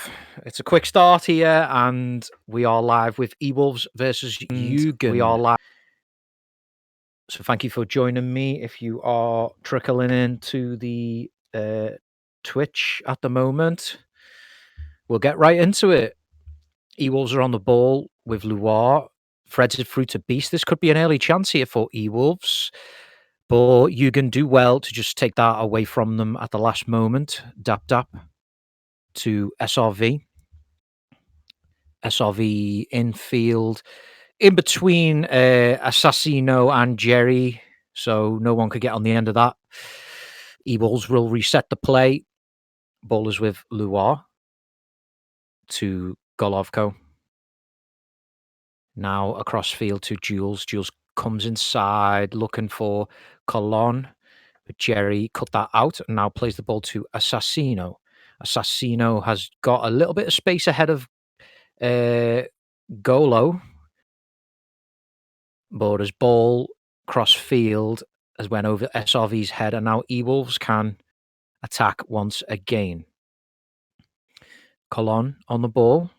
off. It's a quick start here, and we are live with eWolves versus Yugen. We are live. So thank you for joining me. If you are trickling into the Twitch at the moment, we'll get right into it. eWolves are on the ball with Loire. Threads it through to Beast. This could be an early chance here for eWolves, but Yugen do well to just take that away from them at the last moment. Dap to SRV. SRV infield, in between Assassino and Jerry, so no one could get on the end of that. eWolves will reset the play. Bowlers with Loire to Golovko. Now across field to Jules. Jules comes inside looking for Colon, but Jerry cut that out and now plays the ball to Assassino. Assassino has got a little bit of space ahead of Golo. Borders ball cross field as went over SRV's head, and now eWolves can attack once again. Colon on the ball.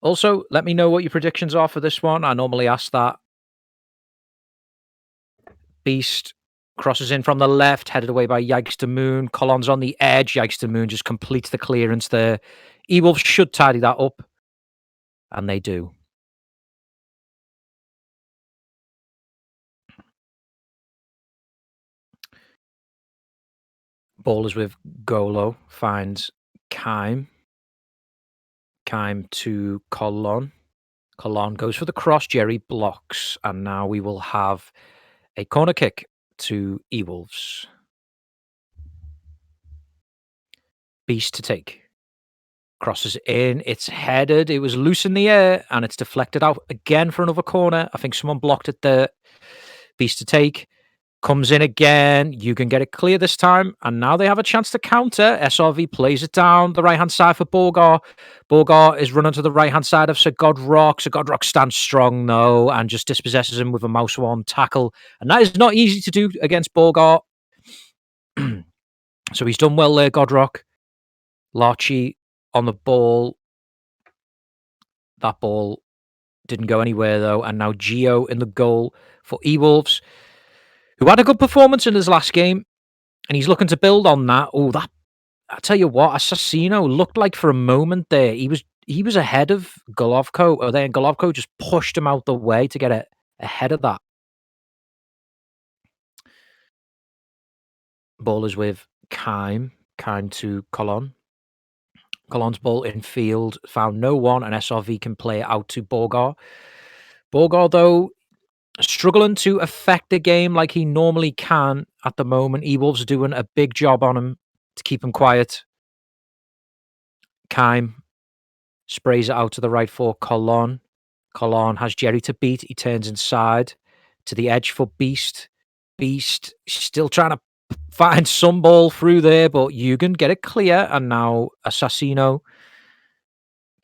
Also, let me know what your predictions are for this one. I normally ask that. Beast crosses in from the left, headed away by Yikes Moon. Colon's on the edge. Yikes Moon just completes the clearance there. eWolves should tidy that up, and they do. Ballers with Golo finds Kime. Kime to Colon. Colon goes for the cross. Jerry blocks. And now we will have a corner kick to eWolves. Beast to take. Crosses in. It's headed. It was loose in the air. And it's deflected out again for another corner. I think someone blocked it there. Beast to take. Comes in again. You can get it clear this time. And now they have a chance to counter. SRV plays it down the right-hand side for Borgar. Borgar is running to the right-hand side of Sir Godrock. Sir Godrock stands strong, though, and just dispossesses him with a mouse one tackle. And that is not easy to do against Borgar. So he's done well there, Godrock. Larchie on the ball. That ball didn't go anywhere, though. And now Gio in the goal for eWolves, who had a good performance in his last game, and he's looking to build on that. Oh, that, I tell you what, Assassino looked like for a moment there he was ahead of Golovko, or then Golovko just pushed him out the way to get ahead of that. Ballers with Kime to Colon. Colon's ball in field, found no one, and SRV can play it out to Borgar. Borgar, though, struggling to affect the game like he normally can at the moment. eWolves are doing a big job on him to keep him quiet. Kime sprays it out to the right for Colon. Colon has Jerry to beat. He turns inside to the edge for Beast. Beast still trying to find some ball through there, but Yugen get it clear, and now Assassino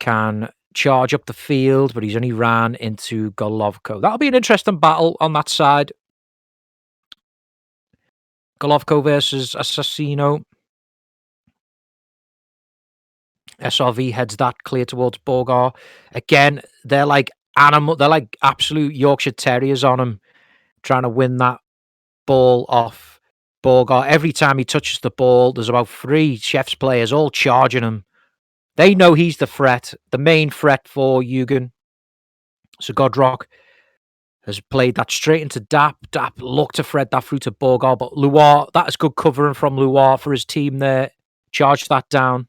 can charge up the field, but he's only ran into Golovko. That'll be an interesting battle on that side. Golovko versus Assassino. SRV heads that clear towards Borgar. Again, they're like animal. They're like absolute Yorkshire Terriers on him, trying to win that ball off Borgar. Every time he touches the ball, there's about 3 Chefs players all charging him. They know he's the threat, the main threat for Yugen. So Godrock has played that straight into Dap. Dap looked to thread that through to Borgar, but Loire, that is good covering from Loire for his team there. Charged that down.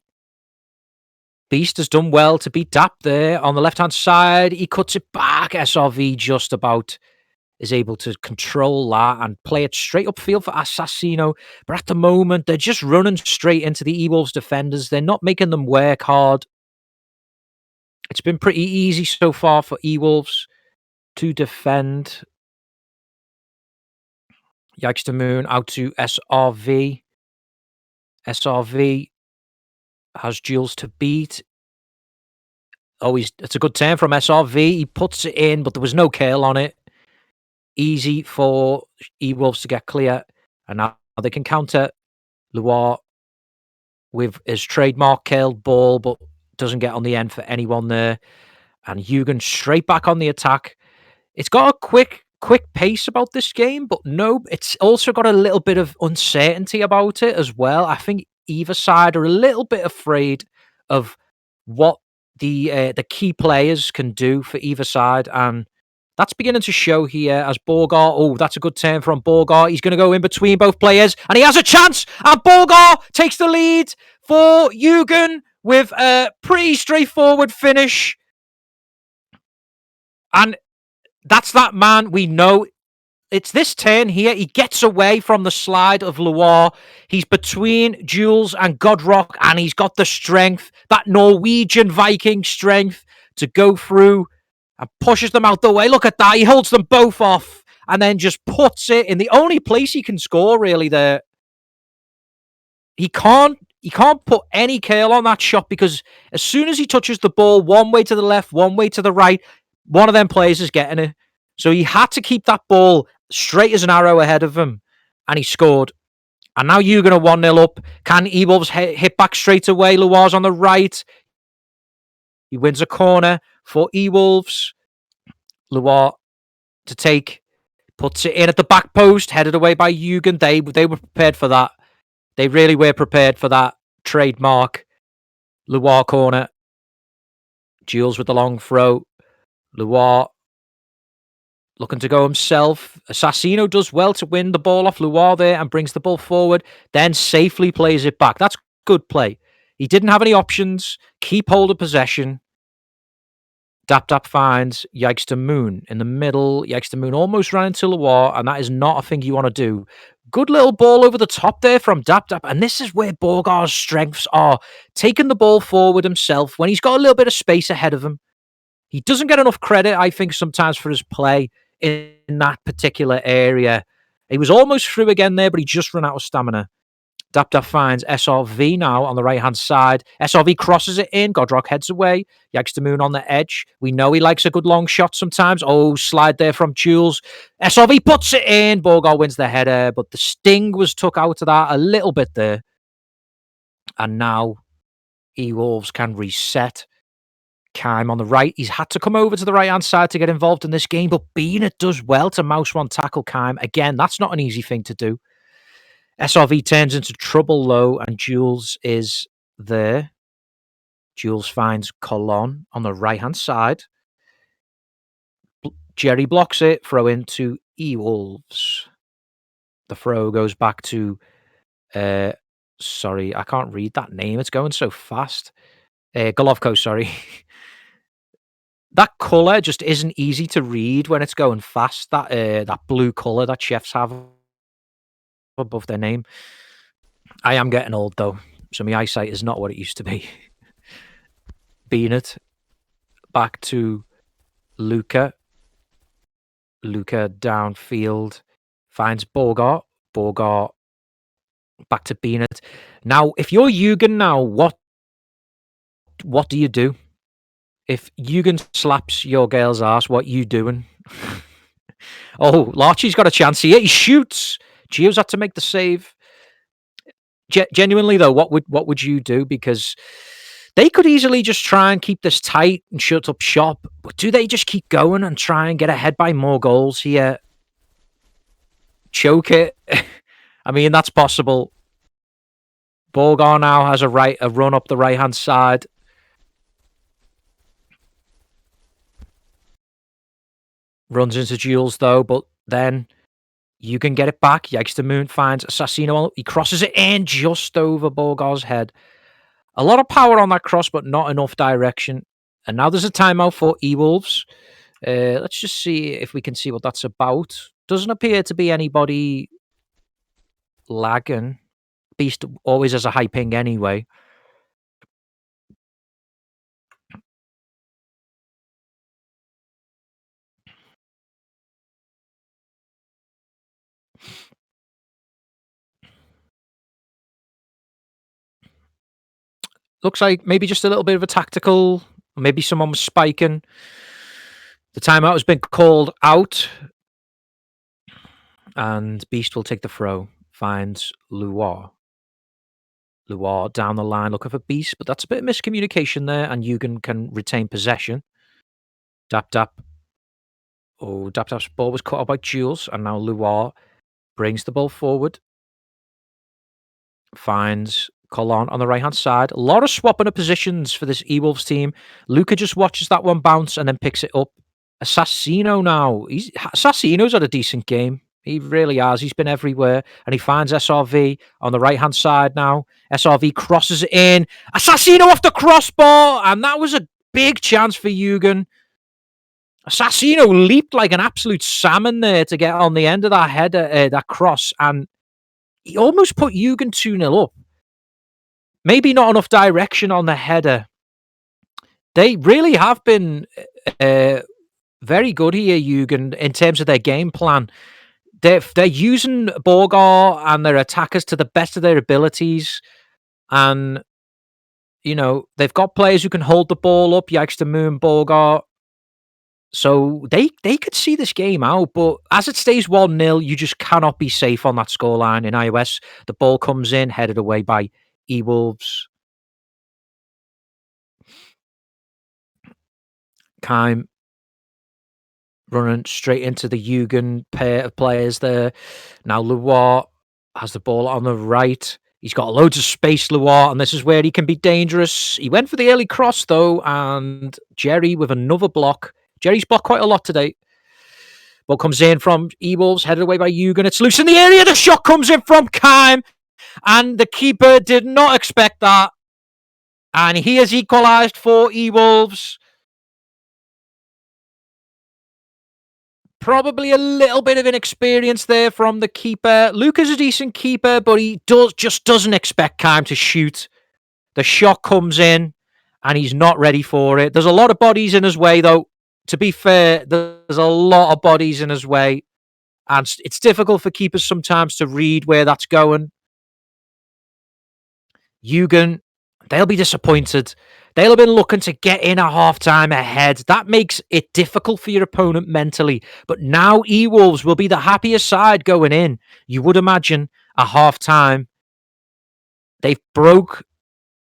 Beast has done well to beat Dap there on the left-hand side. He cuts it back. SRV just about is able to control that and play it straight upfield for Assassino. But at the moment, they're just running straight into the eWolves defenders. They're not making them work hard. It's been pretty easy so far for eWolves to defend. Yikes to Moon out to SRV. SRV has Jules to beat. Oh, it's a good turn from SRV. He puts it in, but there was no curl on it. Easy for eWolves to get clear. And now they can counter. Loire with his trademark curled ball, but doesn't get on the end for anyone there. And Yugen straight back on the attack. It's got a quick pace about this game, but no, it's also got a little bit of uncertainty about it as well. I think either side are a little bit afraid of what the key players can do for either side, and that's beginning to show here as Borgar. Oh, that's a good turn from Borgar. He's going to go in between both players, and he has a chance. And Borgar takes the lead for Yugen with a pretty straightforward finish. And that's that man. We know it's this turn here. He gets away from the slide of Loire. He's between Jules and Godrock, and he's got the strength, that Norwegian Viking strength, to go through and pushes them out the way. Look at that. He holds them both off and then just puts it in the only place he can score, really, there. He can't put any curl on that shot because as soon as he touches the ball one way to the left, one way to the right, one of them players is getting it. So he had to keep that ball straight as an arrow ahead of him, and he scored. And now Yugen are 1-0 up. Can eWolves hit back straight away? Loire's on the right. He wins a corner for eWolves. Loire to take, puts it in at the back post, headed away by Yugen. They were prepared for that. They really were prepared for that trademark Loire corner. Jules with the long throw. Loire looking to go himself. Assassino does well to win the ball off Loire there and brings the ball forward, then safely plays it back. That's good play. He didn't have any options. Keep hold of possession. Dap finds Yikes to Moon in the middle. Yikes to Moon almost ran into Loire, and that is not a thing you want to do. Good little ball over the top there from Dap, and this is where Borgar's strengths are. Taking the ball forward himself when he's got a little bit of space ahead of him. He doesn't get enough credit, I think, sometimes for his play in that particular area. He was almost through again there, but he just ran out of stamina. Dap finds SRV now on the right-hand side. SRV crosses it in. Godrock heads away. Yikes to Moon on the edge. We know he likes a good long shot sometimes. Oh, slide there from Jules. SRV puts it in. Borgar wins the header, but the sting was took out of that a little bit there. And now eWolves can reset. Kime on the right. He's had to come over to the right-hand side to get involved in this game, but Beanert does well to mouse one tackle Kime. Again, that's not an easy thing to do. SRV turns into trouble, though, and Jules is there. Jules finds Colon on the right-hand side. Jerry blocks it. Throw into eWolves. The throw goes back to... sorry, I can't read that name. It's going so fast. Golovko, sorry. That colour just isn't easy to read when it's going fast. That blue colour that chefs have above their name. I am getting old, though, so my eyesight is not what it used to be. Beanert back to Luca. Luca downfield finds Borgar. Borgar back to Beanert. Now, if you're Yugen now, what do you do? If Yugen slaps your girl's ass, what you doing? Oh, Larchie's got a chance here. He shoots. Gio's had to make the save. Genuinely, though, what would you do? Because they could easily just try and keep this tight and shut up shop. But do they just keep going and try and get ahead by more goals here? Choke it? I mean, that's possible. Borgar now has a run up the right-hand side. Runs into Jules, though, but then you can get it back. Yikes to Moon finds Assassino. He crosses it in just over Borgar's head. A lot of power on that cross, but not enough direction. And now there's a timeout for eWolves. Let's just see if we can see what that's about. Doesn't appear to be anybody lagging. Beast always has a high ping anyway. Looks like maybe just a little bit of a tactical. Maybe someone was spiking. The timeout has been called out. And Beast will take the throw. Finds Loire. Loire down the line looking for Beast, but that's a bit of miscommunication there, and Yugen can retain possession. Dap Dap. Oh, Dap Dap's ball was cut off by Jules, and now Loire brings the ball forward. Finds Colon on the right-hand side. A lot of swapping of positions for this eWolves team. Luca just watches that one bounce and then picks it up. Assassino now. Assassino's had a decent game. He really has. He's been everywhere. And he finds SRV on the right-hand side now. SRV crosses it in. Assassino off the crossbar! And that was a big chance for Yugen. Assassino leaped like an absolute salmon there to get on the end of that header, that cross. And he almost put Yugen 2-0 up. Maybe not enough direction on the header. They really have been very good here, Yugen, in terms of their game plan. They're using Borgar and their attackers to the best of their abilities. And, you know, they've got players who can hold the ball up, Yikes the Moon, Borgar. So they could see this game out, but as it stays 1-0, you just cannot be safe on that scoreline in iOS. The ball comes in, headed away by eWolves. Keim running straight into the Yugen pair of players there. Now Loire has the ball on the right. He's got loads of space, Loire, and this is where he can be dangerous. He went for the early cross, though, and Jerry with another block. Jerry's blocked quite a lot today. Ball comes in from eWolves, headed away by Yugen. It's loose in the area. The shot comes in from Keim, and the keeper did not expect that. And he has equalised for eWolves. Probably a little bit of inexperience there from the keeper. Luca's a decent keeper, but he just doesn't expect Keim to shoot. The shot comes in, and he's not ready for it. There's a lot of bodies in his way, though. To be fair, there's a lot of bodies in his way, and it's difficult for keepers sometimes to read where that's going. Yugen, they'll be disappointed. They'll have been looking to get in at half-time ahead. That makes it difficult for your opponent mentally. But now eWolves will be the happiest side going in. You would imagine at half-time. They've broke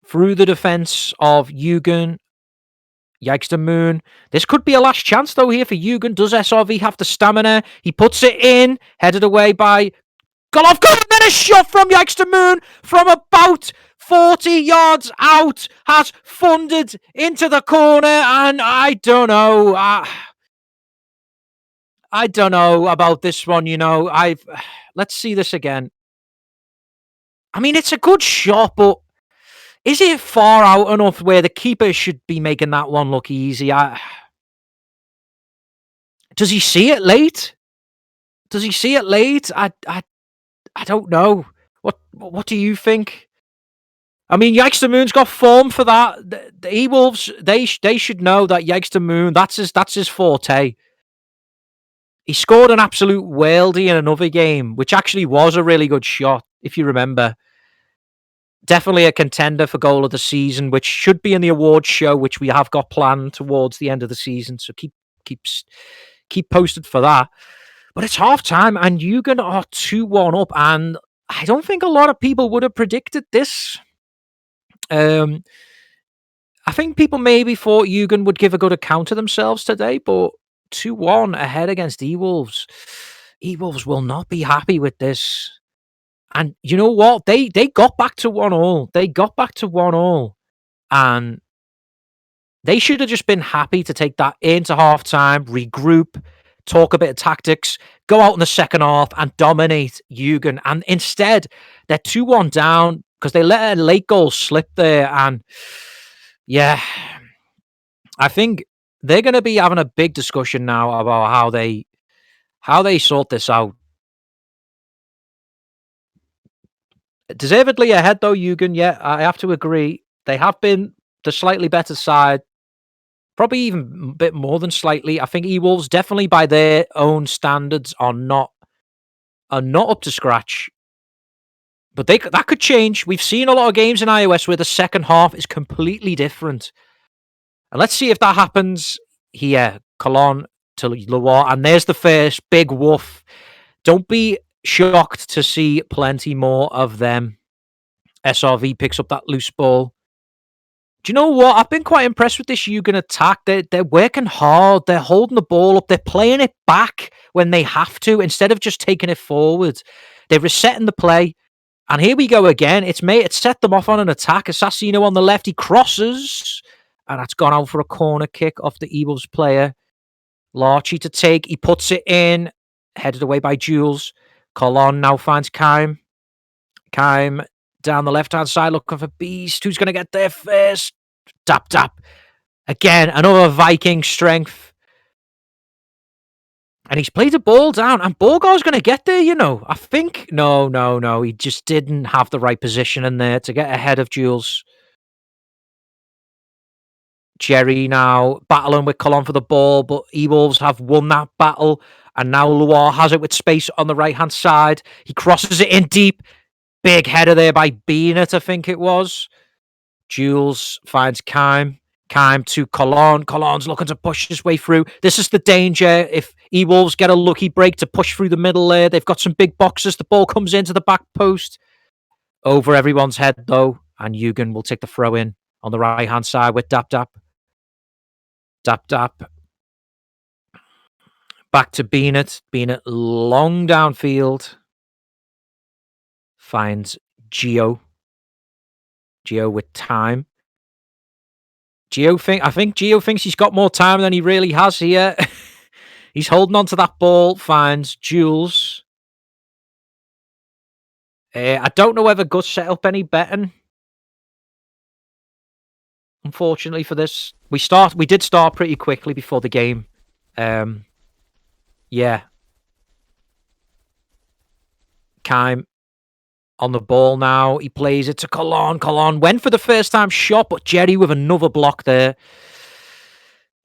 through the defence of Yugen. Yikes the Moon. This could be a last chance, though, here for Yugen. Does SRV have the stamina? He puts it in. Headed away by Golovkin. And then a shot from Yikes the Moon from about 40 yards out. Has funded into the corner. And I don't know. I don't know about this one, you know. Let's see this again. I mean, it's a good shot, but is it far out enough where the keeper should be making that one look easy? Does he see it late? Does he see it late? I don't know. What do you think? I mean, Yikes the Moon's got form for that. The eWolves, they should know that Yikes the Moon, that's his forte. He scored an absolute worldie in another game, which actually was a really good shot, if you remember. Definitely a contender for goal of the season, which should be in the awards show, which we have got planned towards the end of the season. So keep posted for that. But it's half time, and Yugen are 2-1 up, and I don't think a lot of people would have predicted this. I think people maybe thought Yugen would give a good account of themselves today, but 2-1 ahead against eWolves. eWolves will not be happy with this. And you know what? They got back to 1-1. They got back to 1-1. And they should have just been happy to take that into half-time, regroup, talk a bit of tactics, go out in the second half and dominate Yugen. And instead, they're 2-1 down because they let a late goal slip there. And yeah, I think they're going to be having a big discussion now about how they sort this out. Deservedly ahead, though, Yugen. Yeah, I have to agree. They have been the slightly better side. Probably even a bit more than slightly. I think eWolves, definitely by their own standards, are not up to scratch. But that could change. We've seen a lot of games in iOS where the second half is completely different. And let's see if that happens here. Cologne to Loire. And there's the first big woof. Don't be shocked to see plenty more of them. SRV picks up that loose ball. Do you know what? I've been quite impressed with this Yugen attack. They're working hard. They're holding the ball up. They're playing it back when they have to instead of just taking it forward. They're resetting the play. And here we go again. It's set them off on an attack. Assassino on the left. He crosses. And that's gone out for a corner kick off the eWolves player. Larchie to take. He puts it in. Headed away by Jules. Colon now finds Kaim. Kaim down the left-hand side looking for Beast. Who's going to get there first? Dap, dap. Again, another Viking strength. And he's played the ball down. And Borgar's going to get there, you know. I think... No. He just didn't have the right position in there to get ahead of Jules. Jerry now battling with Colon for the ball, but eWolves have won that battle. And now Loire has it with space on the right-hand side. He crosses it in deep. Big header there by Beanert, I think it was. Jules finds Kaim. Kaim to Colon. Colon's looking to push his way through. This is the danger. If eWolves get a lucky break to push through the middle there, they've got some big boxes. The ball comes into the back post. Over everyone's head, though. And Yugen will take the throw in on the right-hand side with Dap Dap. Dap Dap. Back to Beanert. Beanert long downfield. Finds Gio. Gio with time. I think Gio thinks he's got more time than he really has here. He's holding on to that ball. Finds Jules. I don't know whether Gus set up any betting. Unfortunately for this. We did start pretty quickly before the game. Yeah. Kaim on the ball now. He plays it to Colon. Colon went for the first time shot, but Jerry with another block there.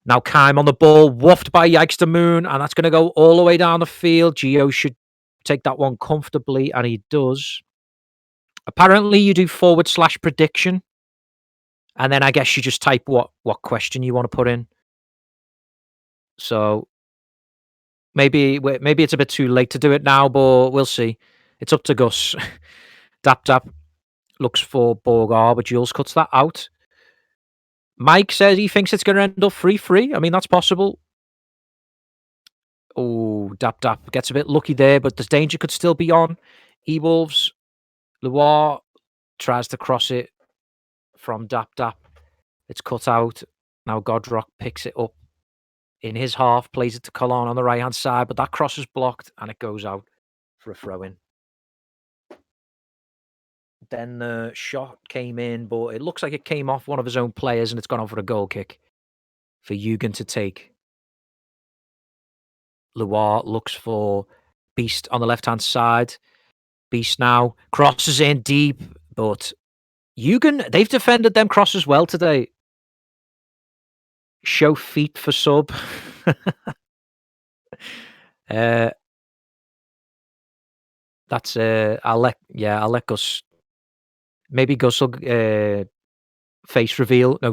Now Kaim on the ball, woofed by Yikes-to-Moon, and that's going to go all the way down the field. Gio should take that one comfortably, and he does. Apparently, you do / prediction, and then I guess you just type what question you want to put in. So maybe it's a bit too late to do it now, but we'll see. It's up to Gus. Dap Dap looks for Borgar, but Jules cuts that out. Mike says he thinks it's going to end up 3-3. I mean, that's possible. Oh, Dap Dap gets a bit lucky there, but the danger could still be on. eWolves. Loire tries to cross it from Dap Dap. It's cut out. Now Godrock picks it up in his half, plays it to Colon on the right-hand side, but that cross is blocked, and it goes out for a throw-in. Then the shot came in, but it looks like it came off one of his own players, and it's gone on for a goal kick for Yugen to take. Loire looks for Beast on the left-hand side. Beast now crosses in deep, but Yugen, they've defended them crosses well today. Show feet for sub. That's I'll let Gus. Maybe Gus will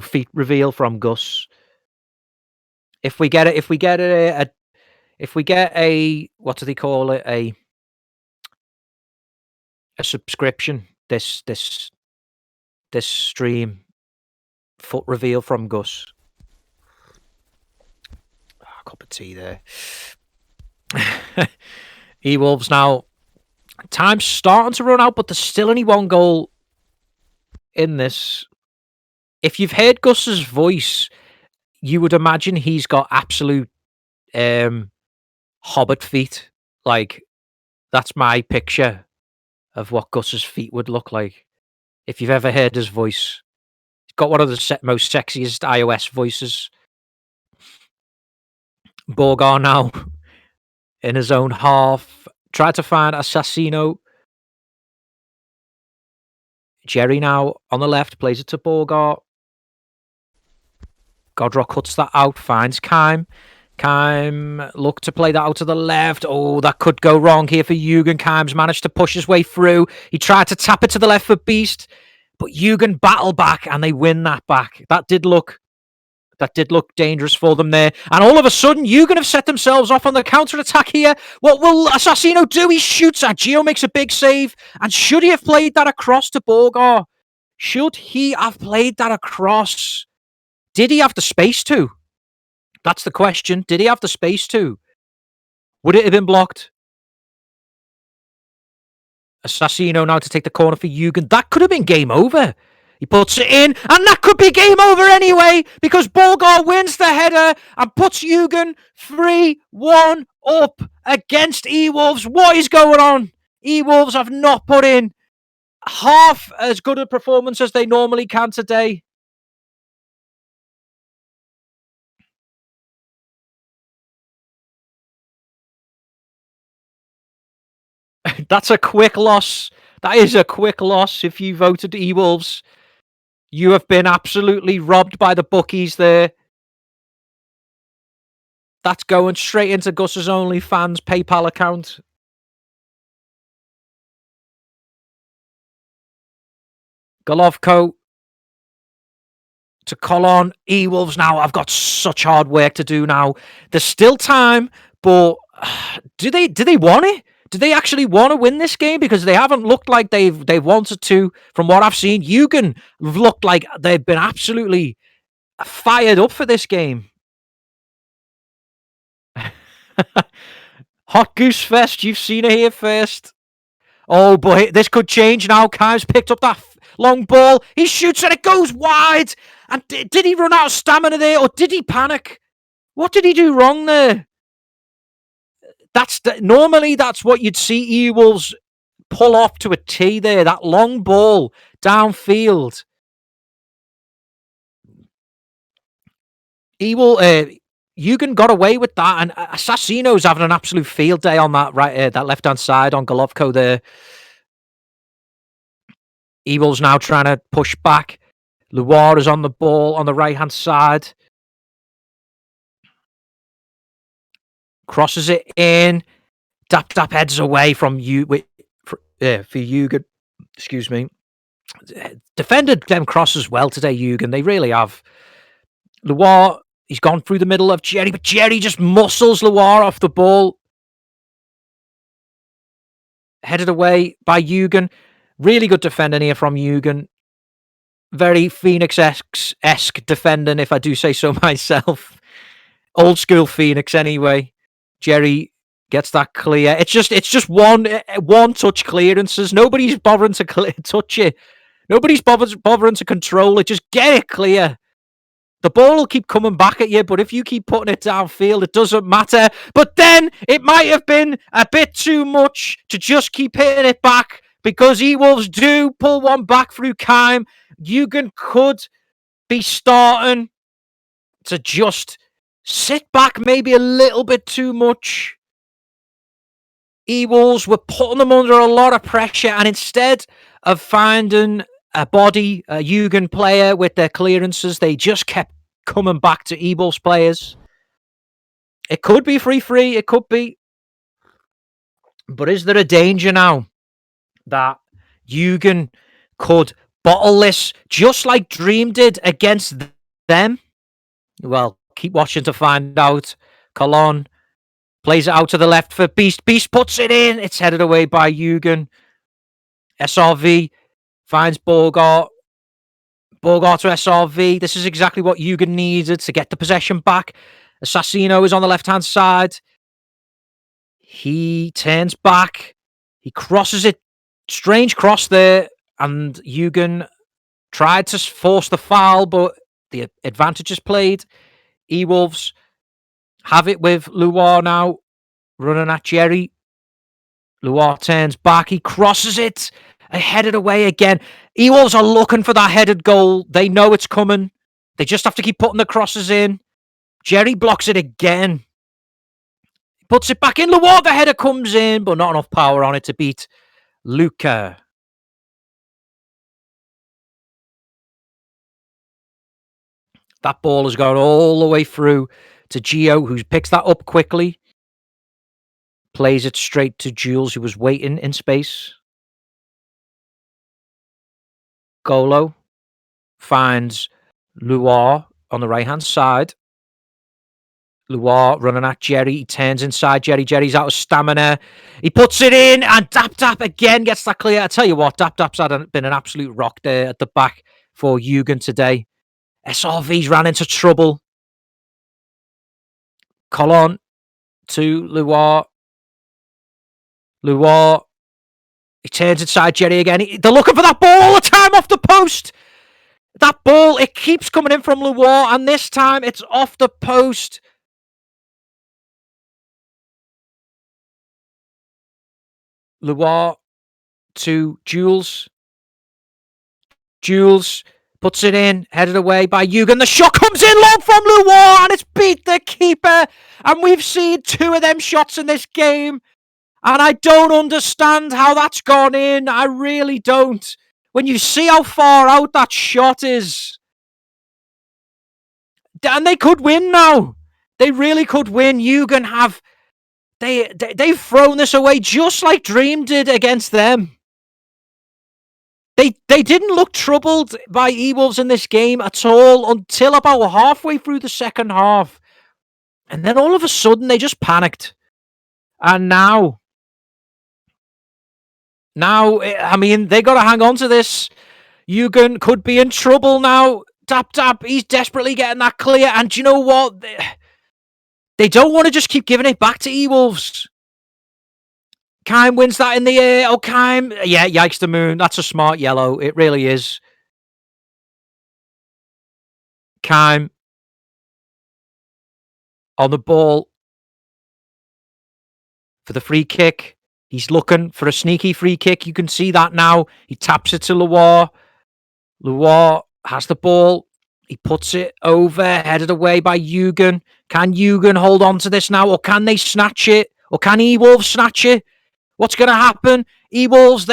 feet reveal from Gus. If we get a what do they call it, a subscription this stream, foot reveal from Gus. Cup of tea there. eWolves now. Time's starting to run out, but there's still only one goal in this. If you've heard Gus's voice, you would imagine he's got absolute hobbit feet. Like, that's my picture of what Gus's feet would look like. If you've ever heard his voice, he's got one of the most sexiest iOS voices. Borgar now in his own half. Tried to find Assassino. Jerry now on the left, plays it to Borgar. Godrock cuts that out, finds Kaim. Kaim look to play that out to the left. Oh, that could go wrong here for Yugen. Kaim's managed to push his way through. He tried to tap it to the left for Beast, but Yugen battle back and they win that back. That did look That did look dangerous for them there. And all of a sudden, Yugen have set themselves off on the counter-attack here. What will Assassino do? He shoots at Gio, makes a big save. And should he have played that across to Borgar? Should he have played that across? Did he have the space to? That's the question. Did he have the space to? Would it have been blocked? Assassino now to take the corner for Yugen. That could have been game over. He puts it in, and that could be game over anyway, because Borgar wins the header and puts Yugen 3-1 up against eWolves. What is going on? eWolves have not put in half as good a performance as they normally can today. That's a quick loss. That is a quick loss if you voted eWolves. You have been absolutely robbed by the bookies there. That's going straight into Gus's OnlyFans PayPal account. Golovko to Colon. eWolves now. I've got such hard work to do now. There's still time, but do they want it? Do they actually want to win this game? Because they haven't looked like they've wanted to. From what I've seen, Yugen looked like they've been absolutely fired up for this game. Hot Goose Fest, you've seen it here first. Oh boy, this could change now. Kai's picked up that long ball. He shoots and it goes wide. And did he run out of stamina there, or did he panic? What did he do wrong there? Normally that's what you'd see eWolves pull off to a T there. That long ball downfield. Yugen got away with that, and Assassino's having an absolute field day on that that left-hand side on Golovko there. eWolves now trying to push back. Loire is on the ball on the right-hand side. Crosses it in. Dap heads away from for Yugen. Excuse me. Defended them crosses well today, Yugen. They really have. Loire, he's gone through the middle of Jerry, but Jerry just muscles Loire off the ball. Headed away by Yugen. Really good defending here from Yugen. Very Phoenix-esque defending, if I do say so myself. Old school Phoenix, anyway. Jerry gets that clear. It's just one touch clearances. Nobody's bothering to touch it. Nobody's bothering to control it. Just get it clear. The ball will keep coming back at you, but if you keep putting it downfield, it doesn't matter. But then it might have been a bit too much to just keep hitting it back, because eWolves do pull one back through Keim. Yugen could be starting to just sit back maybe a little bit too much. eWolves were putting them under a lot of pressure, and instead of finding a Yugen player with their clearances, they just kept coming back to eWolves players. It could be 3-3, it could be. But is there a danger now that Yugen could bottle this just like Dream did against them? Well, keep watching to find out. Colon plays it out to the left for Beast. Beast puts it in. It's headed away by Yugen. SRV finds Borgar. Borgar to SRV. This is exactly what Yugen needed to get the possession back. Assassino is on the left-hand side. He turns back. He crosses it. Strange cross there. And Yugen tried to force the foul, but the advantage is played. eWolves have it with Loire now. Running at Jerry. Loire turns back. He crosses it. Headed away again. eWolves are looking for that headed goal. They know it's coming. They just have to keep putting the crosses in. Jerry blocks it again. Puts it back in. Loire, the header comes in, but not enough power on it to beat Luca. That ball has gone all the way through to Gio, who picks that up quickly. Plays it straight to Jules, who was waiting in space. Golo finds Loire. on the right-hand side. Loire running at Jerry. He turns inside Jerry. Jerry's out of stamina. He puts it in, and Dap Dap again gets that clear. I tell you what, Dap Dap's been an absolute rock there at the back for Yugen today. SRV's ran into trouble. Colon to Loire. Loire. He turns inside Jerry again. They're looking for that ball all the time off the post. That ball, it keeps coming in from Loire, and this time it's off the post. Loire to Jules. Jules puts it in, headed away by Yugen. The shot comes in long from Loire, and it's beat the keeper. And we've seen 2 of them shots in this game. And I don't understand how that's gone in. I really don't. When you see how far out that shot is. And they could win now. They really could win. Yugen have... They've thrown this away just like Dream did against them. They didn't look troubled by eWolves in this game at all until about halfway through the second half. And then all of a sudden, they just panicked. And now, I mean, they got to hang on to this. Yugen could be in trouble now. Tap, tap, he's desperately getting that clear. And do you know what? They don't want to just keep giving it back to eWolves. Kime wins that in the air. Oh, Kime. Yeah, yikes the moon. That's a smart yellow. It really is. Kime on the ball for the free kick. He's looking for a sneaky free kick. You can see that now. He taps it to Loire. Loire has the ball. He puts it over, headed away by Yugen. Can Yugen hold on to this now, or can they snatch it? Or can eWolves snatch it? What's going to happen? eWolves,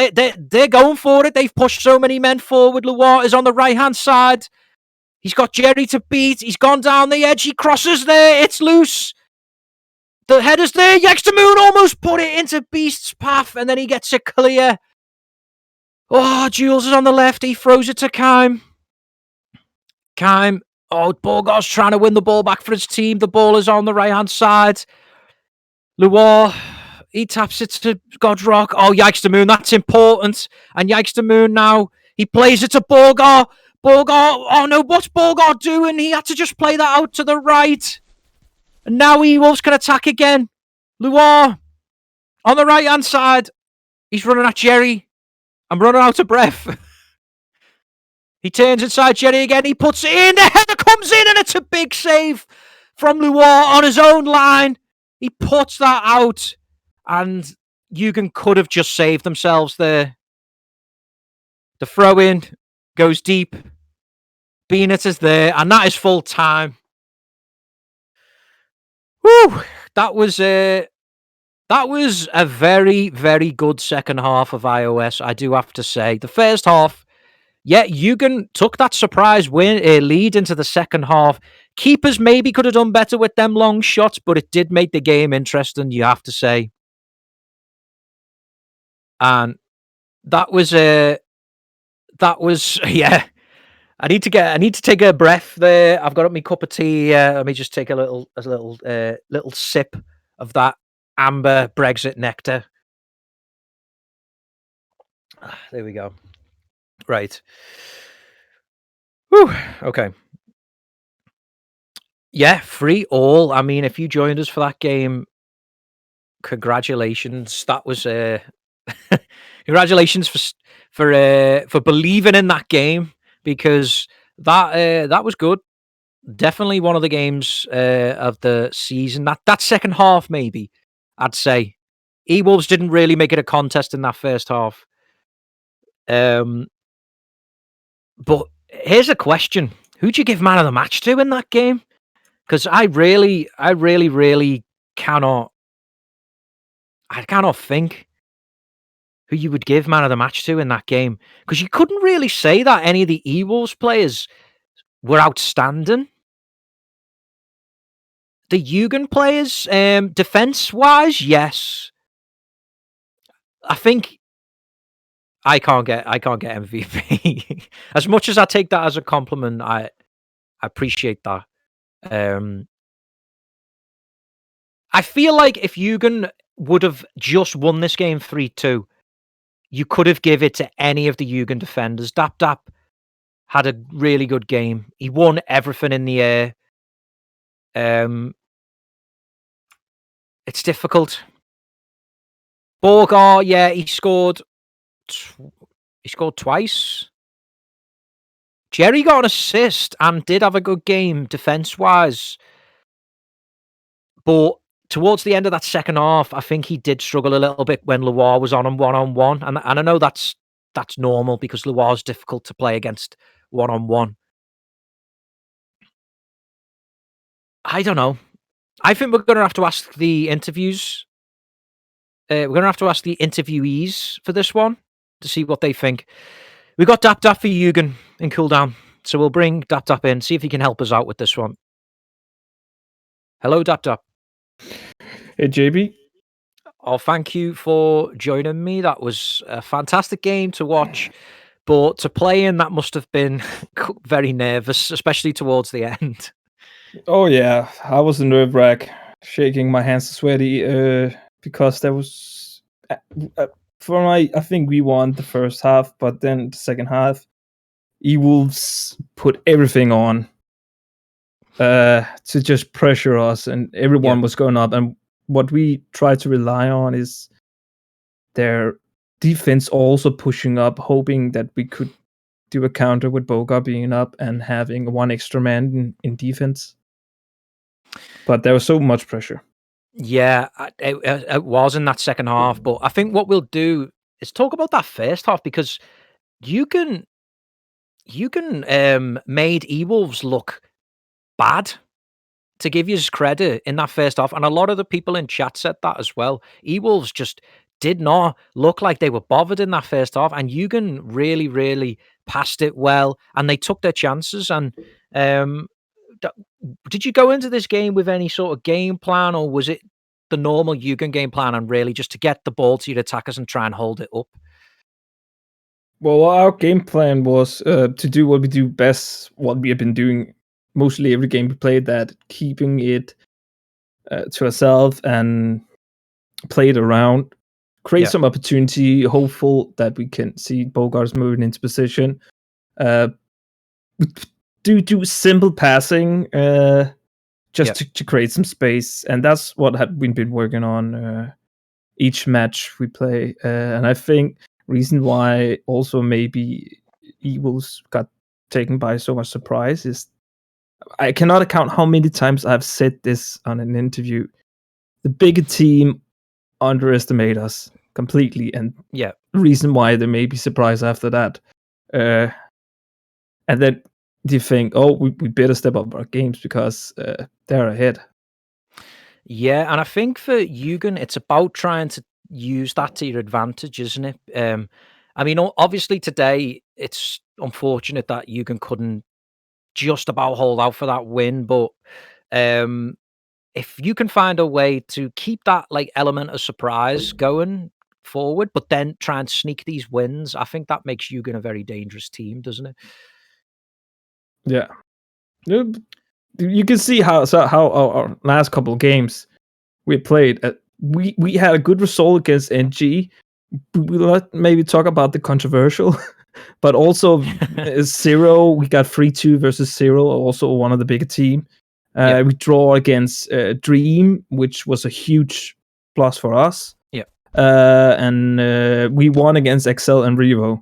they're going for it. They've pushed so many men forward. Loire is on the right-hand side. He's got Jerry to beat. He's gone down the edge. He crosses there. It's loose. The header's there. Yikes Moon almost put it into Beast's path, and then he gets it clear. Oh, Jules is on the left. He throws it to Kime. Kime. Oh, Borgar's trying to win the ball back for his team. The ball is on the right-hand side. Loire. He taps it to Godrock. Oh, yikes the moon. That's important. And yikes the moon now. He plays it to Borgar. Borgar. Oh, no. What's Borgar doing? He had to just play that out to the right. And now eWolves can attack again. Loire on the right-hand side. He's running at Jerry. I'm running out of breath. He turns inside Jerry again. He puts it in. The header comes in, and it's a big save from Loire on his own line. He puts that out. And Yugen could have just saved themselves there. The throw-in goes deep. Beanit is there, and that is full time. Whew! That was a very, very good second half of iOS, I do have to say. The first half, yeah, Yugen took that surprise lead into the second half. Keepers maybe could have done better with them long shots, but it did make the game interesting, you have to say. And that was yeah. I need to take a breath there. I've got up my cup of tea. Let me just take a little sip of that amber Brexit nectar. There we go. Right. Whew. Okay. Yeah, 3-3. I mean, if you joined us for that game, congratulations. That was congratulations for believing in that game, because that was good. Definitely one of the games of the season. That second half, maybe I'd say eWolves didn't really make it a contest in that first half. But here's a question: who'd you give man of the match to in that game? Because I really cannot think who you would give man of the match to in that game, because you couldn't really say that any of the eWolves players were outstanding. The Yugen players, defense-wise, yes. I think I can't get MVP. As much as I take that as a compliment, I I appreciate that. Um, I feel like if Yugen would have just won this game 3-2, you could have give it to any of the Yugen defenders. Dap Dap had a really good game. He won everything in the air. Um, it's difficult. Borgar, yeah, he scored twice. Jerry got an assist and did have a good game defense-wise. But towards the end of that second half, I think he did struggle a little bit when Loire was on him one-on-one, and I know that's normal because Loire's difficult to play against one-on-one. I don't know. I think we're gonna have to ask the interviews. We're gonna have to ask the interviewees for this one to see what they think. We got Dap Dap for Yugen in cooldown, so we'll bring Dap Dap in, see if he can help us out with this one. Hello, Dap Dap. Hey, JB. Oh, thank you for joining me. That was a fantastic game to watch, but to play in, that must have been very nervous, especially towards the end. Oh yeah, I was a nerve wrack, shaking my hands sweaty, because there was for my. I think we won the first half, but then the second half, eWolves put everything on, to just pressure us, and everyone was going up. And what we try to rely on is their defense also pushing up, hoping that we could do a counter with Boga being up and having one extra man in defense. But there was so much pressure. Yeah, it was in that second half, but I think what we'll do is talk about that first half because Yugen made eWolves look bad, to give you credit, in that first half, and a lot of the people in chat said that as well. eWolves just did not look like they were bothered in that first half, and Yugen really, really passed it well, and they took their chances. And did you go into this game with any sort of game plan, or was it the normal Yugen game plan and really just to get the ball to your attackers and try and hold it up? Well, our game plan was to do what we do best, what we have been doing mostly every game we played, that keeping it to ourselves and play it around, create some opportunity, hopeful that we can see Bogarts moving into position. Do simple passing just to create some space, and that's what we've been working on each match we play. And I think reason why also maybe eWolves got taken by so much surprise is I cannot account how many times I've said this on an interview. The bigger team underestimate us completely, and the reason why they may be surprised after that. And then you think, oh, we better step up our games because they're ahead. Yeah, and I think for Yugen, it's about trying to use that to your advantage, isn't it? I mean, obviously today it's unfortunate that Yugen couldn't just about hold out for that win, but if you can find a way to keep that like element of surprise going forward, but then try and sneak these wins, I think that makes Yugen a very dangerous team, doesn't it? Yeah. You can see how our last couple of games we played. We had a good result against NG. We'll not maybe talk about the controversial, but also Zero. We got 3-2 versus Zero, also one of the bigger team. We draw against Dream, which was a huge plus for us. Yeah. And we won against Excel and Revo,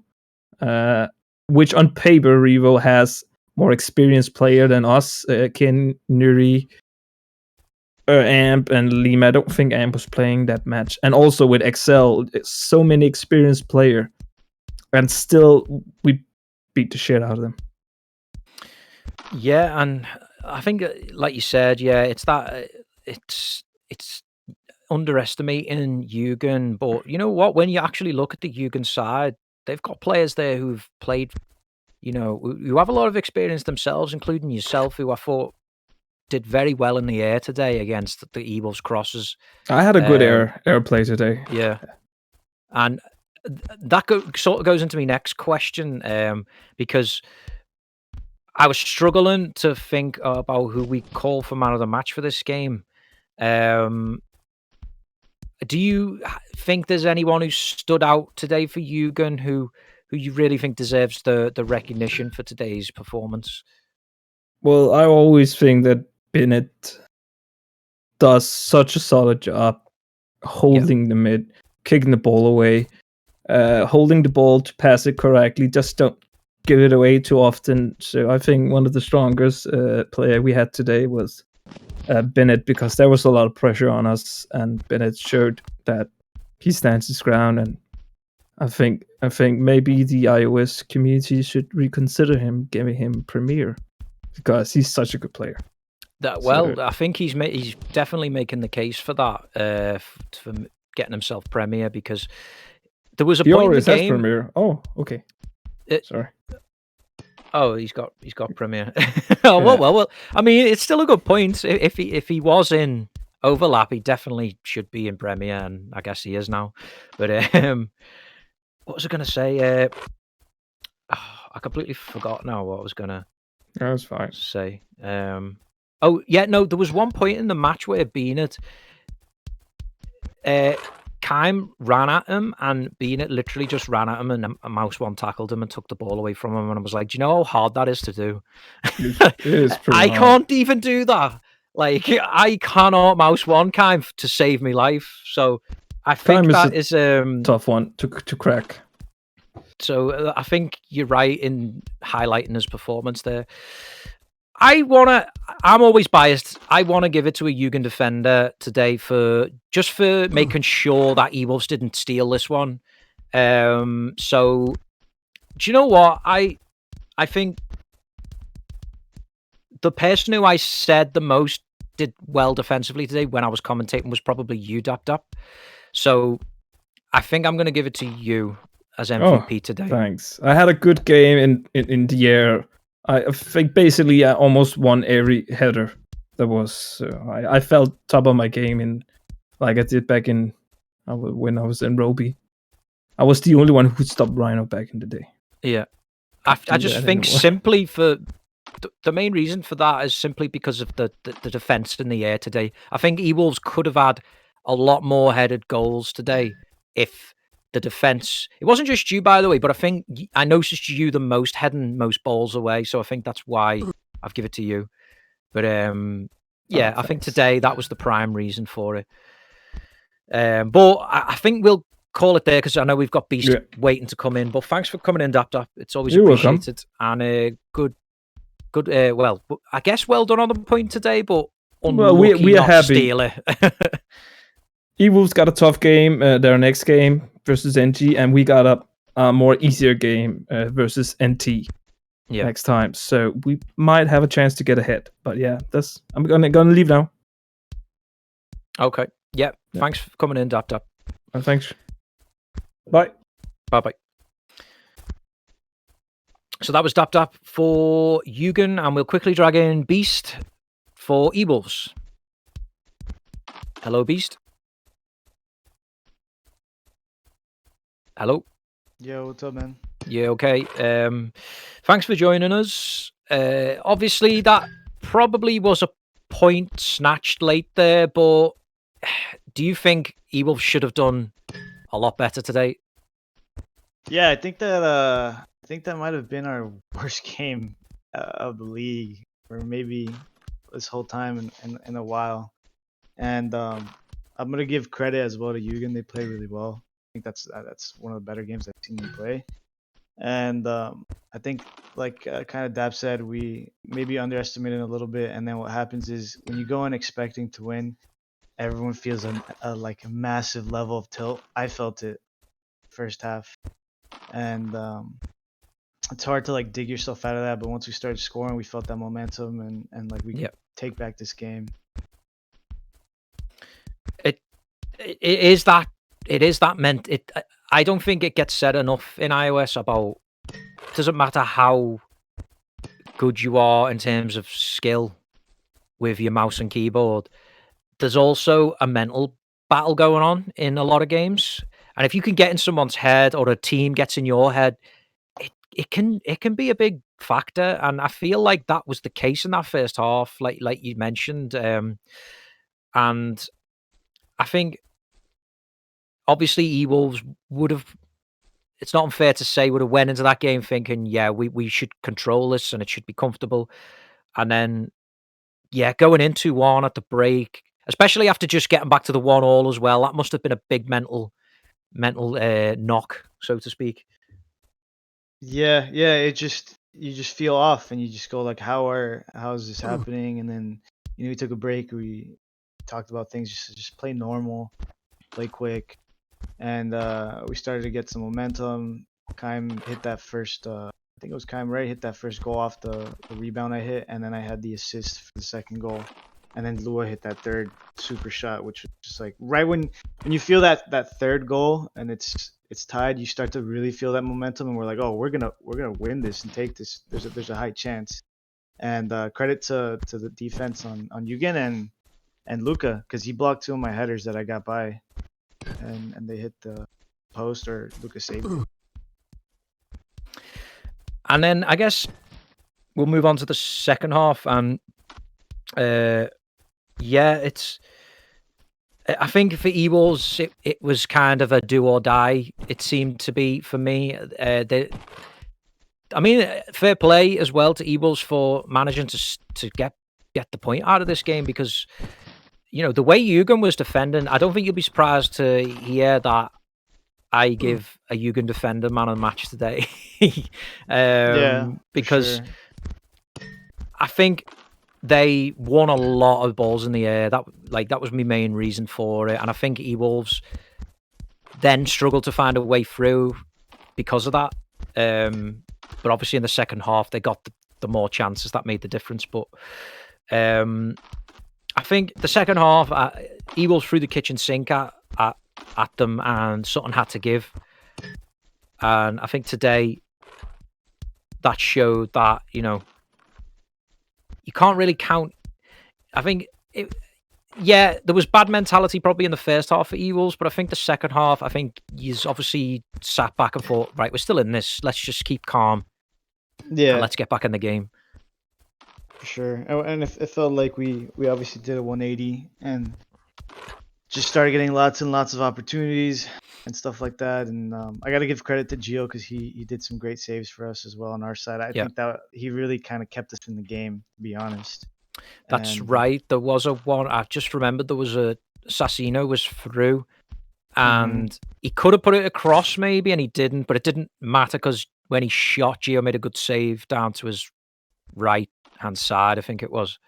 which on paper Revo has more experienced player than us. Ken, Nuri, Amp, and Lima. I don't think Amp was playing that match. And also with Excel, so many experienced player, and still we beat the shit out of them. Yeah, and I think, like you said, it's that it's underestimating Yugen, but you know what? When you actually look at the Yugen side, they've got players there who've played, who have a lot of experience themselves, including yourself, who I thought did very well in the air today against the eWolves crosses. I had a good air play today. Yeah, and that sort of goes into my next question, because I was struggling to think about who we call for man of the match for this game. Do you think there's anyone who stood out today for Yugen who you really think deserves the recognition for today's performance? Well, I always think that Bennett does such a solid job holding the mid, kicking the ball away, holding the ball to pass it correctly. Just don't give it away too often. So I think one of the strongest player we had today was Bennett, because there was a lot of pressure on us, and Bennett showed that he stands his ground. And I think maybe the iOS community should reconsider him, giving him Premier, because he's such a good player. I think he's definitely making the case for that, for getting himself Premier, because there was a point in the game. Premier. Oh, okay. Sorry. Oh, he's got Premier. Well. I mean, it's still a good point. If he was in overlap, he definitely should be in Premier, and I guess he is now. But what was I going to say? I completely forgot now what I was going to. That's fine. Say. Oh yeah, no. There was one point in the match where Beanert, Keim ran at him, and Beanert literally just ran at him, and Mouse One tackled him and took the ball away from him. And I was like, do you know how hard that is to do? It is pretty hard. Can't even do that. Like, I cannot Mouse One Keim to save my life. So I think that is a tough one to crack. So I think you're right in highlighting his performance there. I'm always biased. I want to give it to a Yugen defender today for making sure that eWolves didn't steal this one. So do you know what? I think the person who I said the most did well defensively today when I was commentating was probably you, Dap. So I think I'm going to give it to you as MVP today. Thanks. I had a good game in the air. I think basically I almost won every header. That was I felt top of my game like I did back when I was in Roby. I was the only one who stopped Rhino back in the day. Yeah, I just think simply for the main reason for that is simply because of the defense in the air today. I think eWolves could have had a lot more headed goals today if the defense. It wasn't just you, by the way, but I think I noticed you the most heading most balls away. So I think that's why I've given it to you. But I think today that was the prime reason for it. But I think we'll call it there because I know we've got Beast waiting to come in. But thanks for coming in, Dap. It's always appreciated. Welcome. And good. Well, I guess well done on the point today, but we are happy. Steal it. eWolves got a tough game, their next game versus NG, and we got a more easier game versus NT next time. So we might have a chance to get ahead. But yeah, I'm gonna leave now. Okay. Yeah. Thanks for coming in, Dap. Thanks. Bye. Bye. So that was Dap for Yugen, and we'll quickly drag in Beast for eWolves. Hello, Beast. Hello. Yo, what's up, man? Yeah, okay. Thanks for joining us. Obviously, that probably was a point snatched late there, but do you think eWolves should have done a lot better today? Yeah, I think that might have been our worst game of the league, or maybe this whole time in a while. And I'm gonna give credit as well to Yugen. They played really well. I think that's one of the better games I've seen them play. And I think, like kind of Dap said, we maybe underestimated a little bit. And then what happens is when you go in expecting to win, everyone feels a massive level of tilt. I felt it first half, and it's hard to dig yourself out of that. But once we started scoring, we felt that momentum, and we could take back this game. It is that meant it. I don't think it gets said enough in iOS about. It doesn't matter how good you are in terms of skill with your mouse and keyboard. There's also a mental battle going on in a lot of games, and if you can get in someone's head or a team gets in your head, it can be a big factor, and I feel like that was the case in that first half, like you mentioned. And I think obviously eWolves would have. It's not unfair to say would have went into that game thinking, yeah, we should control this and it should be comfortable, and then going into 1 at the break, especially after just getting back to the 1-1 as well, that must have been a big mental knock, so to speak. Yeah, you just feel off, and you just go like, how is this happening? And then we took a break. We talked about things, just play normal, play quick, and we started to get some momentum. Kaim hit that first. I think it was Kaim, right? Hit that first goal off the rebound I hit, and then I had the assist for the second goal, and then Lua hit that third super shot, which was just like right when you feel that third goal and it's tied, you start to really feel that momentum, and we're like, oh, we're gonna win this and take this. There's a high chance, and credit to the defense on Yugen and Luca, because he blocked 2 of my headers that I got by, and they hit the post, or Luca saved it. And then I guess we'll move on to the second half, and it's. I think for eWolves, it was kind of a do or die. It seemed to be for me. Fair play as well to eWolves for managing to get the point out of this game, because the way Yugen was defending, I don't think you'll be surprised to hear that I give a Yugen defender man of the match today. Because sure. I think they won a lot of balls in the air. That was my main reason for it, and I think eWolves then struggled to find a way through because of that. But obviously in the second half they got the more chances that made the difference. But I think the second half, eWolves threw the kitchen sink at them, and something had to give. And I think today that showed that you can't really count. I think there was bad mentality probably in the first half for eWolves, but I think the second half, I think he's obviously sat back and thought, right, we're still in this. Let's just keep calm. Yeah. And let's get back in the game. For sure. And it felt like we obviously did a 180 and just started getting lots and lots of opportunities and stuff like that. And I got to give credit to Gio, because he did some great saves for us as well on our side. I think that he really kind of kept us in the game, to be honest. That's right. There was a one. I just remembered there was a Sassino was through, and he could have put it across maybe, and he didn't. But it didn't matter, because when he shot, Gio made a good save down to his right hand side, I think it was.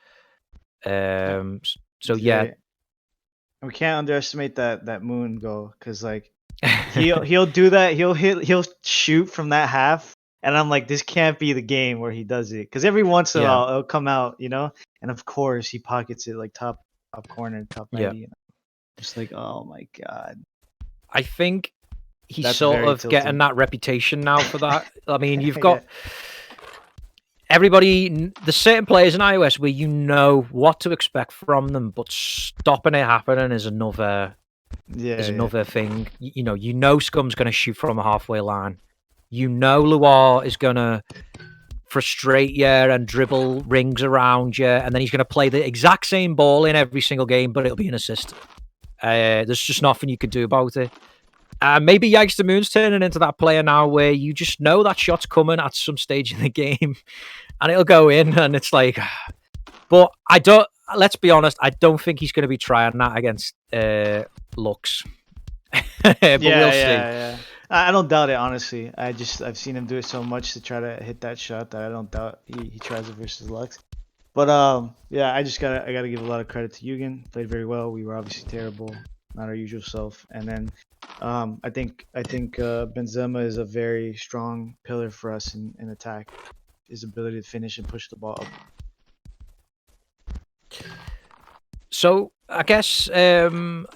So yeah. We can't underestimate that moon goal, because like he'll do that. He'll shoot from that half, and I'm like, this can't be the game where he does it, because every once in a while it'll come out, and of course he pockets it like top corner, top 90. Just like, oh my god. I think he's sort of getting that reputation now for that. I mean, you've got everybody, there's certain players in iOS where you know what to expect from them, but stopping it happening is another thing. You know Scum's going to shoot from a halfway line. Luar is going to frustrate you and dribble rings around you, and then he's going to play the exact same ball in every single game, but it'll be an assist. There's just nothing you can do about it. Maybe Yikes the Moon's turning into that player now where you just know that shot's coming at some stage in the game and it'll go in, and it's like, but let's be honest, I don't think he's going to be trying that against Lux. But we'll see. I don't doubt it, honestly. I've seen him do it so much to try to hit that shot that I don't doubt he tries it versus Lux. But I gotta give a lot of credit to Yugen. Played very well. We were obviously terrible, not our usual self. And then I think Benzema is a very strong pillar for us in attack. His ability to finish and push the ball up. So I guess the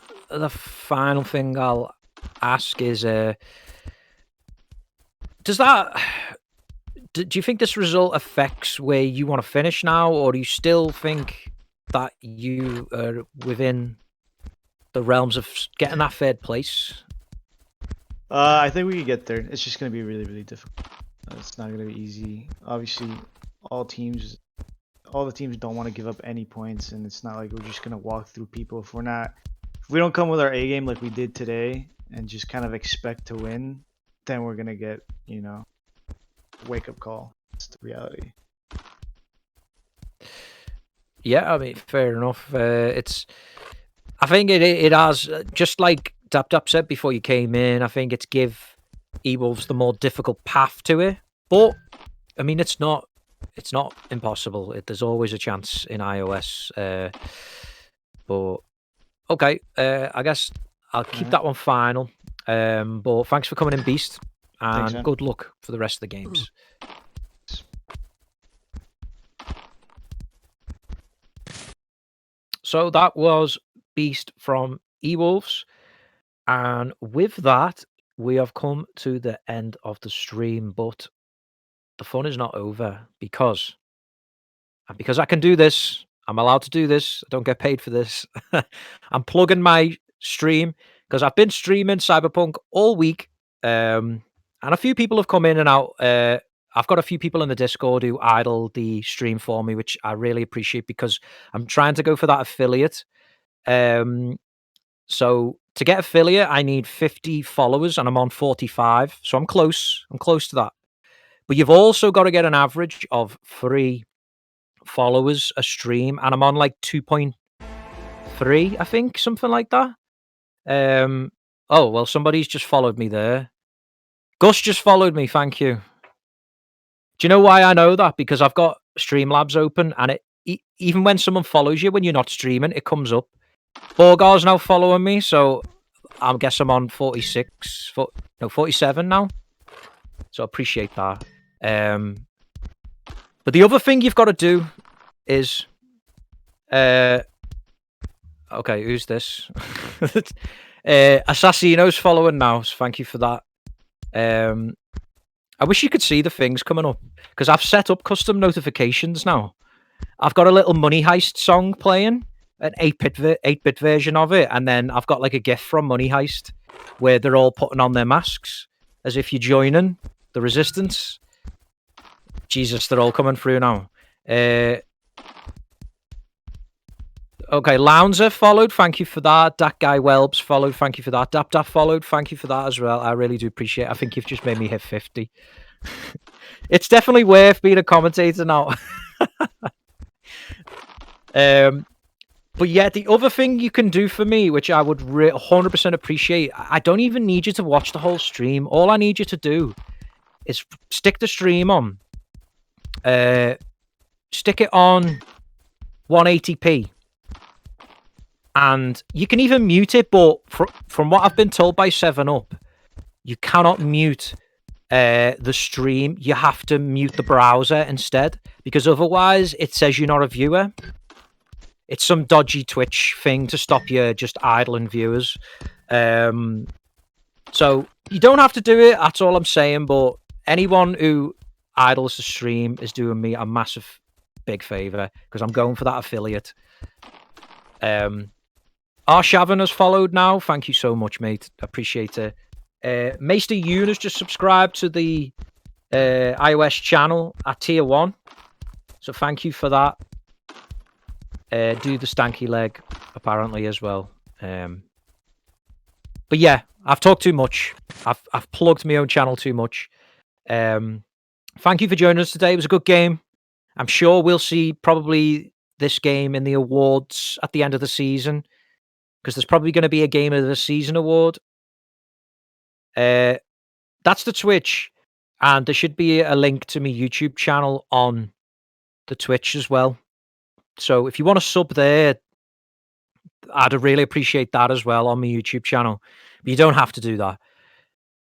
final thing I'll ask is, do you think this result affects where you want to finish now, or do you still think that you are within the realms of getting that third place? I think we could get there. It's just going to be really, really difficult. It's not gonna be easy. Obviously, all the teams don't want to give up any points, and it's not like we're just gonna walk through people if we don't come with our A game like we did today and just kind of expect to win, then we're gonna get, wake up call. It's the reality. Yeah, I mean, fair enough. I think it has, just like Dap Dap said before you came in, I think it's give eWolves the more difficult path to it. But I mean, it's not impossible. There's always a chance in iOS. But okay, I guess I'll keep that one final. But thanks for coming in, Beast, and Thanks, good luck for the rest of the games. So that was Beast from eWolves. And with that, we have come to the end of the stream. But the fun is not over because I can do this. I'm allowed to do this. I don't get paid for this. I'm plugging my stream because I've been streaming Cyberpunk all week. And a few people have come in and out. I've got a few people in the Discord who idle the stream for me, which I really appreciate because I'm trying to go for that affiliate. So to get affiliate, I need 50 followers and I'm on 45. So I'm close. I'm close to that. But you've also got to get an average of 3 followers a stream, and I'm on like 2.3, I think, something like that. Oh, well, somebody's just followed me there. Gus just followed me, thank you. Do you know why I know that? Because I've got Streamlabs open, and even when someone follows you when you're not streaming, it comes up. Borgar's now following me, so I guess I'm on 47 now. So I appreciate that. But the other thing you've got to do is, okay, who's this? Assassino's following now, so thank you for that. I wish you could see the things coming up because I've set up custom notifications now. I've got a little Money Heist song playing, an 8-bit version of it, and then I've got like a GIF from Money Heist where they're all putting on their masks as if you're joining the resistance. Jesus, they're all coming through now. Okay, Lounzer followed. Thank you for that. Dat Guy Welbs followed. Thank you for that. Dap Dap followed. Thank you for that as well. I really do appreciate it. I think you've just made me hit 50. It's definitely worth being a commentator now. But yeah, the other thing you can do for me, which I would 100% appreciate, I don't even need you to watch the whole stream. All I need you to do is stick the stream on. Stick it on 180p. And you can even mute it, but from what I've been told by 7up, you cannot mute the stream. You have to mute the browser instead, because otherwise it says you're not a viewer. It's some dodgy Twitch thing to stop you just idling viewers. So you don't have to do it, that's all I'm saying, but anyone who idles the stream is doing me a massive big favour, because I'm going for that affiliate. Arshavin has followed now. Thank you so much, mate. Appreciate it. Maester Yoon has just subscribed to the iOS channel at tier 1. So thank you for that. Do the stanky leg, apparently, as well. But yeah, I've talked too much. I've plugged my own channel too much. Thank you for joining us today. It was a good game. I'm sure we'll see probably this game in the awards at the end of the season, because there's probably going to be a Game of the Season award. That's the Twitch, and there should be a link to my YouTube channel on the Twitch as well. So if you want to sub there, I'd really appreciate that as well on my YouTube channel. But you don't have to do that,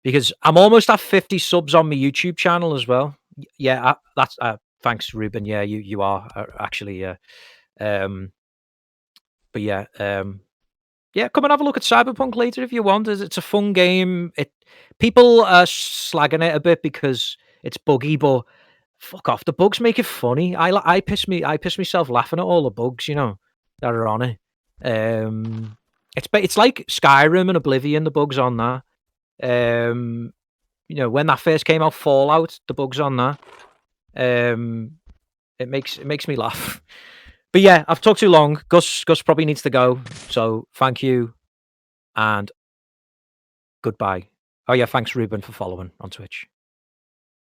because I'm almost at 50 subs on my YouTube channel as well. Yeah, that's thanks, Ruben. Yeah, you are actually. Yeah. But yeah. Yeah, come and have a look at Cyberpunk later if you want. It's a fun game. People are slagging it a bit because it's buggy, but fuck off. The bugs make it funny. I piss myself laughing at all the bugs, that are on it. It's like Skyrim and Oblivion. The bugs on that. you know, when that first came out, Fallout, the bugs on that. It makes me laugh. But yeah, I've talked too long. Gus probably needs to go. So thank you and goodbye. Oh yeah, thanks Ruben for following on Twitch.